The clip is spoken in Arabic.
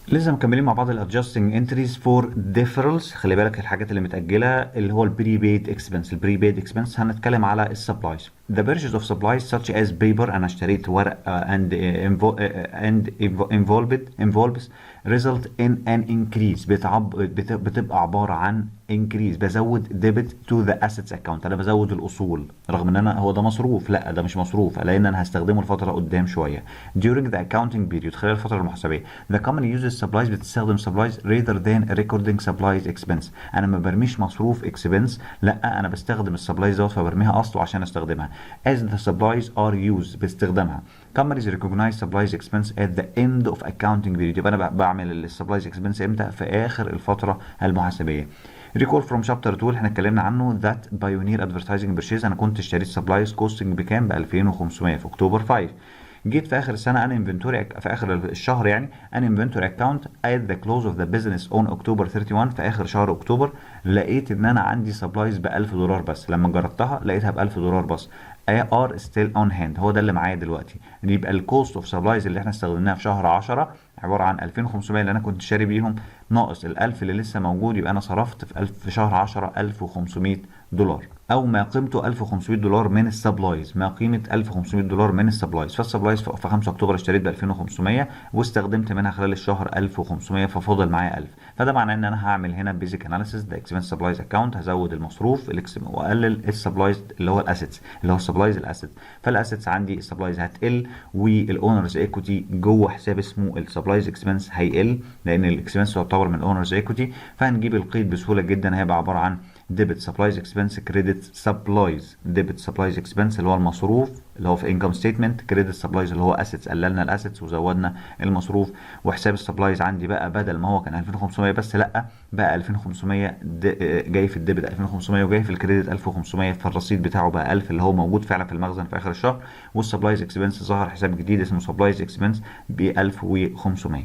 لسه مكملين مع بعض الادجستنج انتريز فور ديفرلز. خلي بالك الحاجات اللي متاجله اللي هو البري بيد اكسبنس. البري بيد اكسبنس هنتكلم على السبلايز. The purchase of supplies such as paper. أنا اشتريت ورق and involves result in an increase. بتبقى عبارة عن increase. بزود debit to the assets account. أنا بزود الأصول رغم إن هو ده مصروف. لا ده مش مصروف لأن أنا هستخدمه لفترة قدام شوية. During the accounting period خلال الفترة المحاسبية. The company uses supplies. بتستخدم supplies rather than recording supplies expense. أنا ما برميش مصروف expense. لا أنا بستخدم السبلايز دوت فبرميها أصله عشان أستخدمها. As the supplies are used باستخدامها. Companies recognize supplies expense at the end of accounting period. يبقى انا بعمل السبلايز expense امتى؟ في اخر الفتره المحاسبيه. Recall from chapter 2 اللي احنا اتكلمنا عنه that Pioneer Advertising Purchase. انا كنت اشتريت supplies costing بكام؟ ب 2500 في اكتوبر 5. جيت في اخر السنه انا انفنتوري في اخر الشهر يعني انا انفنتوري اكاونت at the close of the business on October 31. في اخر شهر اكتوبر لقيت ان انا عندي سبلايز ب 1000 دولار بس. لما جربتها لقيتها ب 1000 دولار بس. are still on hand. هو ده اللي معايا دلوقتي. يبقى الكوست اوف سبلايز اللي احنا استخدمناها في شهر 10 عباره عن 2500 اللي انا كنت شاري بيهم ناقص ال 1000 اللي لسه موجود. يبقى انا صرفت في شهر 10 1500 دولار او ما قيمته 1500 دولار من السبلايز. ما قيمه 1500 دولار من السبلايز. فالسبلايز في 5 اكتوبر اشتريت ب 2500 واستخدمت منها خلال الشهر 1500 ففضل معايا 1000. فده معناه ان انا هعمل هنا بيزك اناليسيس ده اكسبنس سبلايز اكونت. هزود المصروف واقلل السبلايز اللي هو الاسيتس اللي هو السبلايز الاسيتس. فالاسيتس عندي السبلايز هتقل والاونرز ايكوتي جوه حساب اسمه السبلايز اكسبنس هيقل لان الاكسبنس تعتبر من الاونرز ايكوتي. فهنجيب القيد بسهوله جدا. هيبقى عباره عن debit supplies expense credit supplies. debit supplies expense اللي هو المصروف اللي هو في income statement. credit supplies اللي هو assets. قللنا الاسيتس وزودنا المصروف. وحساب السبلايز عندي بقى بدل ما هو كان 2500 بس لا بقى 2500 جاي في الديبت 2500 وجاي في الكريدت 1500. فالرصيد بتاعه بقى 1000 اللي هو موجود فعلا في المخزن في اخر الشهر. والسبلايز اكسبنس ظهر حساب جديد اسمه سبلايز اكسبنس ب 1500.